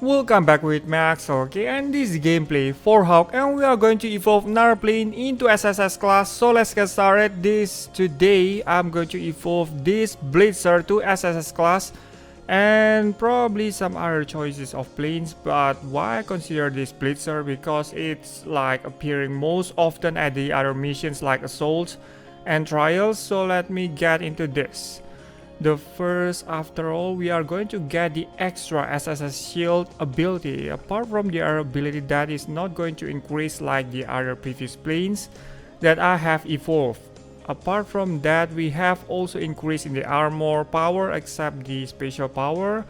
Welcome back with me Axel, okay, and this is gameplay for Hawk, and we are going to evolve another plane into SSS class. So let's get started. Today I'm going to evolve this BLITZER to SSS class and probably some other choices of planes. But why I consider this BLITZER? Because it's like appearing most often at the other missions like assaults and trials. So let me get into this. The first, after all, we are going to get the extra SSS shield ability. Apart from the other ability that is not going to increase like the other previous planes that I have evolved. Apart from that, we have also increased in the armor power except the special power,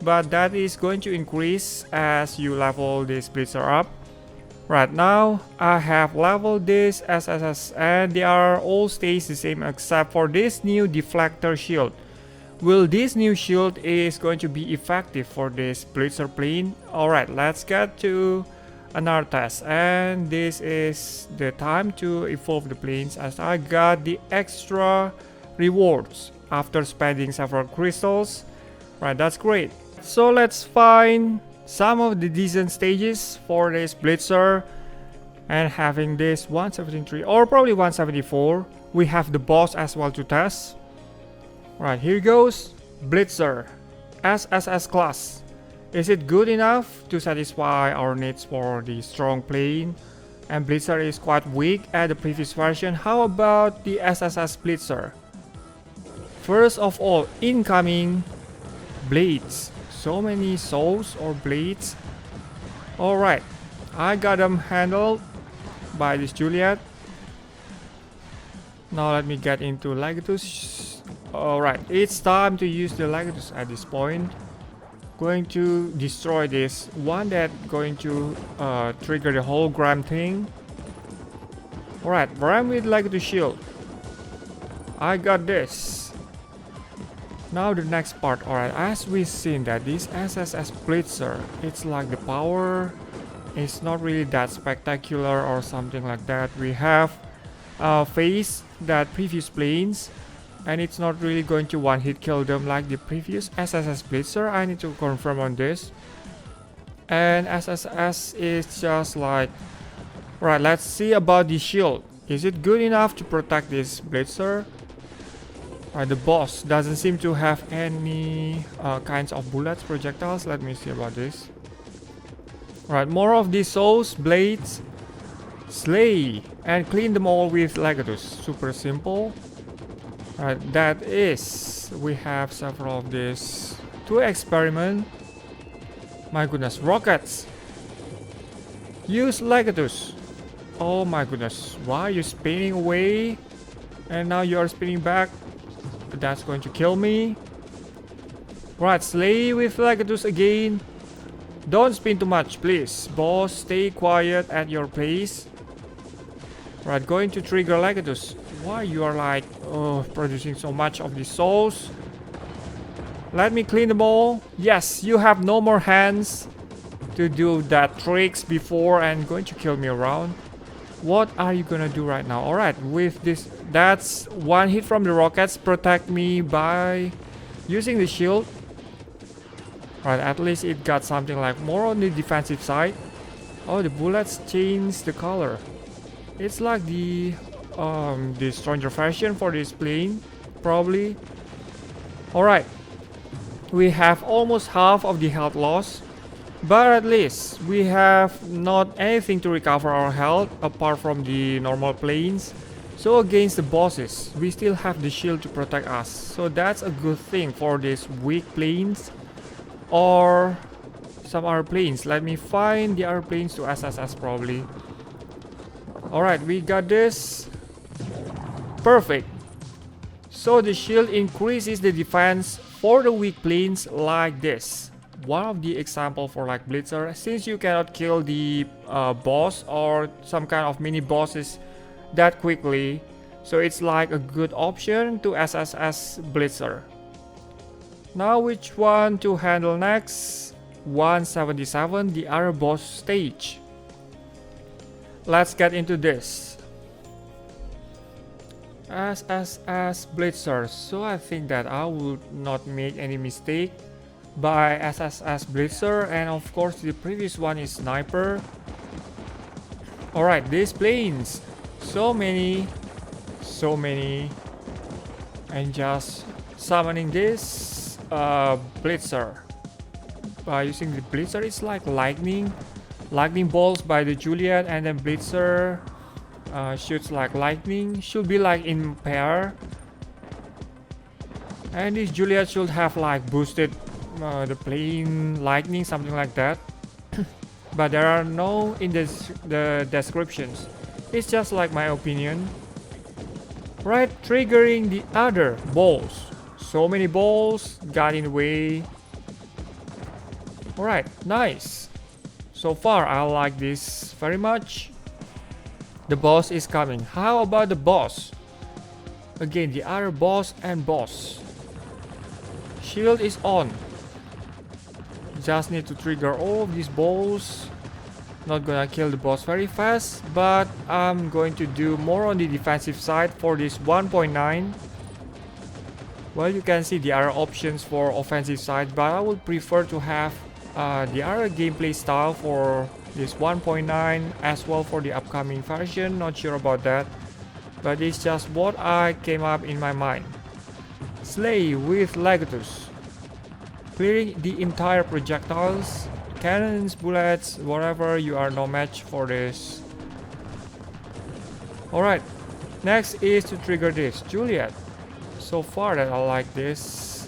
but that is going to increase as you level this BLITZER up. Right now, I have leveled this SSS and they are all stays the same except for this new deflector shield. Will this new shield is going to be effective for this BLITZER plane? Alright, let's get to another test, and this is the time to evolve the planes as I got the extra rewards after spending several crystals. Right, that's great. So let's find some of the decent stages for this BLITZER, and having this 173 or probably 174. We have the boss as well to test. Right, here goes BLITZER SSS class. Is it good enough to satisfy our needs for the strong plane? And BLITZER is quite weak at the previous version. How about the SSS BLITZER? First of all, incoming blades. So many souls or blades. Alright, I got them handled by this Juliet. Now let me get into Legatus. Alright, it's time to use the Legatus at this point. Going to destroy this one that going to trigger the hologram thing. Alright, ram with Legatus shield. I got this. Now the next part. Alright, as we've seen that this SSS BLITZER, it's like the power is not really that spectacular or something like that. We have faced that previous planes, and it's not really going to one-hit kill them like the previous SSS BLITZER. I need to confirm on this. And SSS is just like... Right, let's see about the shield. Is it good enough to protect this BLITZER? Right, the boss doesn't seem to have any kinds of bullets, projectiles. Let me see about this. Right, more of these souls, blades. Slay and clean them all with Legatus. Super simple. Right, that is, we have several of these to experiment. My goodness, rockets. Use Legatus. Oh my goodness, why are you spinning away? And now you are spinning back. That's going to kill me. Right, slay with Legatus again. Don't spin too much, please. Boss, stay quiet at your place. Right, going to trigger Legatus. Why you are like producing so much of these souls? Let me clean them all. Yes, you have no more hands to do that tricks before and going to kill me around. What are you gonna do right now? Alright, with this, that's one hit from the rockets. Protect me by using the shield. Right, at least it got something like more on the defensive side. Oh, the bullets change the color. It's like the stronger version for this plane, probably. Alright, we have almost half of the health loss, but at least we have not anything to recover our health apart from the normal planes. So against the bosses, we still have the shield to protect us. So that's a good thing for these weak planes or some other planes. Let me find the other planes to SSS probably. Alright, we got this. Perfect. So the shield increases the defense for the weak planes like this. One of the example for like BLITZER, since you cannot kill the boss or some kind of mini bosses that quickly, so it's like a good option to SSS BLITZER. Now which one to handle next? 177, the other boss stage. Let's get into this. SSS BLITZER, so I think that I will not make any mistake by SSS BLITZER, and of course the previous one is Sniper. Alright, these planes, so many, and just summoning this BLITZER. By using the BLITZER, it's like lightning bolts by the Juliet, and then BLITZER shoots like lightning, should be like in pair. And this Juliet should have like boosted the plane lightning, something like that. But there are no in the descriptions. It's just like my opinion. Right, triggering the other balls. So many balls got in the way. Alright, nice. So far I like this very much. The boss is coming. How about the boss? Again, the other boss and boss. Shield is on. Just need to trigger all of these balls. Not gonna kill the boss very fast, but I'm going to do more on the defensive side for this 1.9. Well, you can see the other options for offensive side, but I would prefer to have the other gameplay style for this 1.9 as well for the upcoming version. Not sure about that, but it's just what I came up in my mind. Slay with Legatus, clearing the entire projectiles, cannons, bullets, whatever. You are no match for this. Alright, next is to trigger this Juliet. So far that I like this.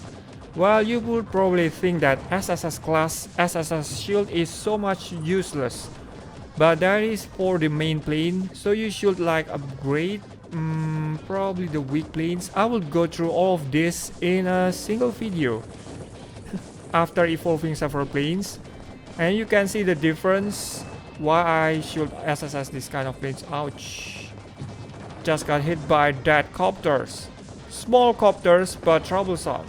Well, you would probably think that SSS class SSS shield is so much useless, but that is for the main plane, so you should like upgrade probably the weak planes. I will go through all of this in a single video after evolving several planes, and you can see the difference why I should SSS this kind of planes. Ouch, just got hit by dead copters. Small copters but troublesome.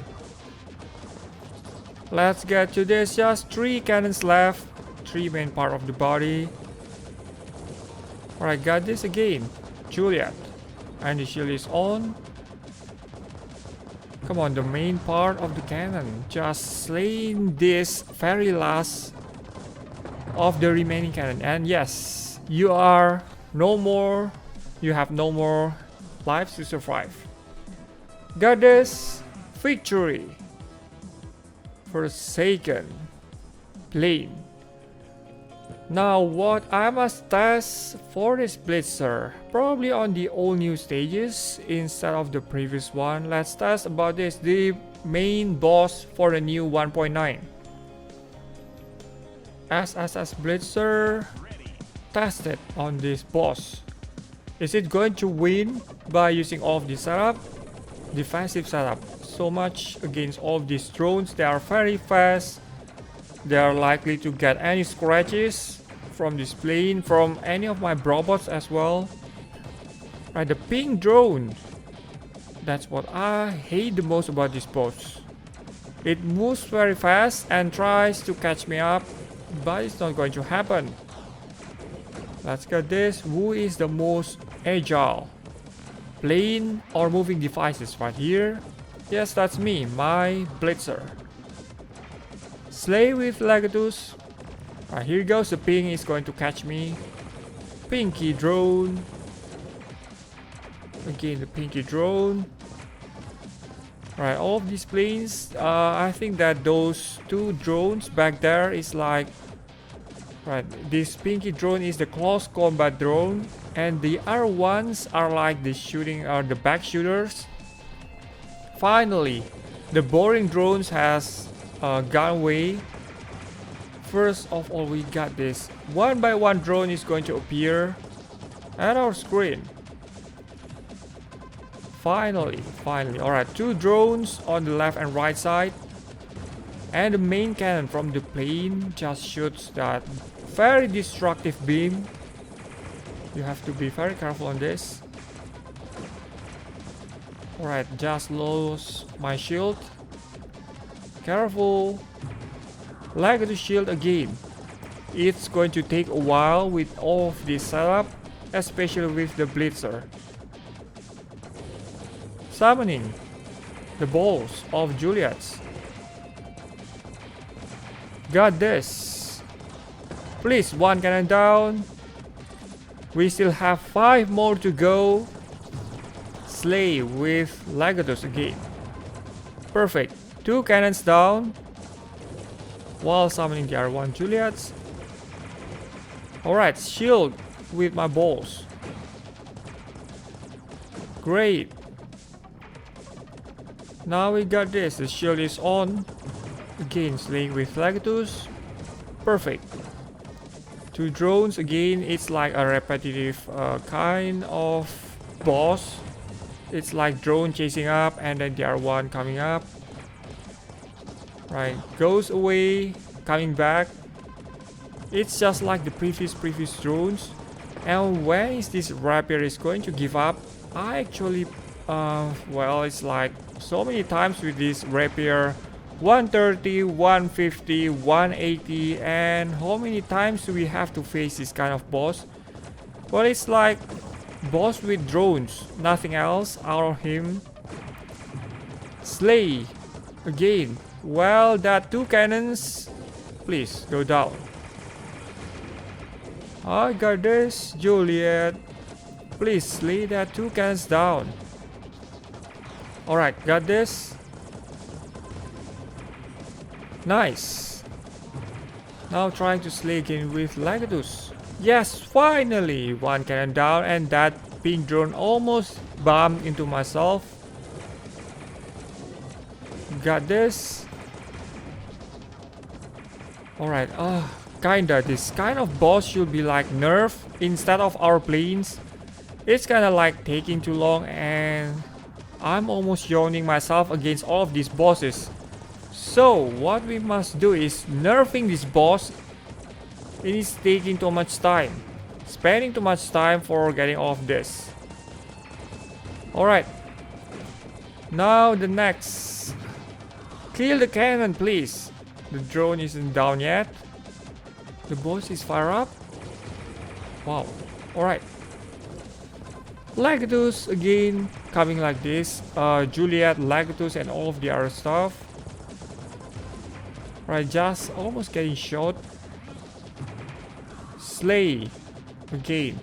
Let's get to this. Just 3 cannons left, 3 main part of the body. Alright, got this again. Juliet. And the shield is on. Come on, the main part of the cannon. Just slaying this very last of the remaining cannon. And yes, you are no more. You have no more lives to survive. Got this. Victory. Forsaken plane. Now what I must test for this BLITZER, probably on the all new stages instead of the previous one. Let's test about this, the main boss for the new 1.9. SSS BLITZER tested on this boss. Is it going to win by using all of the setup? Defensive setup. So much against all of these drones. They are very fast. They are likely to get any scratches from this plane, from any of my robots as well. Right, the pink drone. That's what I hate the most about this boss. It moves very fast and tries to catch me up, but it's not going to happen. Let's get this. Who is the most agile? Plane or moving devices right here? Yes, that's me, my BLITZER. Slay with Legatus. Right, here goes. The ping is going to catch me. Pinky drone. Again, the pinky drone. Right, all of these planes. I think that those 2 drones back there is like. Right, this pinky drone is the close combat drone, and the other ones are like the shooting or the back shooters. Finally, the boring drones has gone away. First of all, we got this. 1 by 1 drone is going to appear at our screen. Finally. Alright, 2 drones on the left and right side. And the main cannon from the plane just shoots that very destructive beam. You have to be very careful on this. Alright, just lost my shield. Careful. Legatus shield again. It's going to take a while with all of this setup, especially with the BLITZER. Summoning the balls of Juliets. Got this. Please, one cannon down. We still have 5 more to go. Slay with Legatus again. Perfect. 2 cannons down. While summoning the R1 Juliets. Alright, shield with my balls. Great. Now we got this. The shield is on. Again, slaying with Legatus. Perfect. 2 drones. Again, it's like a repetitive kind of boss. It's like drone chasing up and then the R1 coming up. Right, goes away, coming back. It's just like the previous drones. And when is this rapier is going to give up? I actually, well, it's like so many times with this rapier. 130, 150, 180, and how many times do we have to face this kind of boss? Well, it's like boss with drones, nothing else out of him. Slay again. Well, that 2 cannons, please go down. I got this, Juliet. Please slay that 2 cannons down. Alright, got this. Nice. Now trying to slay again with Legatus. Yes, finally! 1 cannon down, and that pink drone almost bumped into myself. Got this. Alright, kinda. This kind of boss should be like nerf instead of our planes. It's kinda like taking too long, and I'm almost yawning myself against all of these bosses. So, what we must do is nerfing this boss. It is taking too much time. Spending too much time for getting all of this. Alright. Now the next. Kill the cannon, please. The drone isn't down yet. The boss is fire up. Wow. Alright. Legatus again. Coming like this. Juliet, Legatus, and all of the other stuff. Right, just almost getting shot. Slay. Again.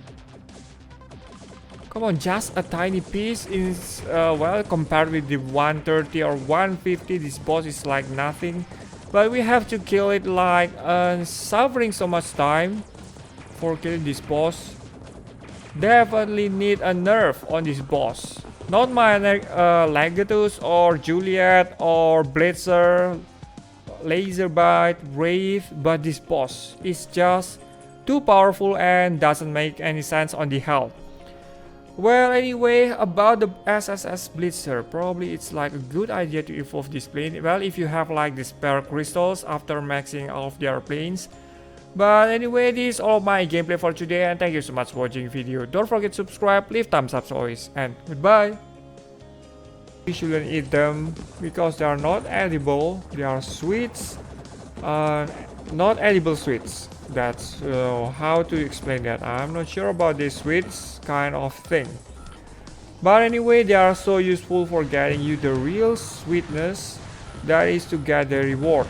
Come on, just a tiny piece is, well, compared with the 130 or 150, this boss is like nothing. But we have to kill it like, suffering so much time for killing this boss. Definitely need a nerf on this boss. Not my Legatus or Juliet or BLITZER, Laser Bite, Wraith, but this boss is just too powerful and doesn't make any sense on the health. Well, anyway, about the SSS Blitzer, probably it's like a good idea to evolve this plane. Well, if you have like the spare crystals after maxing all of their planes. But anyway, this is all of my gameplay for today, and thank you so much for watching the video. Don't forget to subscribe, leave thumbs up as always, and goodbye. We shouldn't eat them because they are not edible. They are sweets, not edible sweets. That's how to explain that. I'm not sure about these sweets kind of thing. But anyway, they are so useful for getting you the real sweetness, that is to get the reward.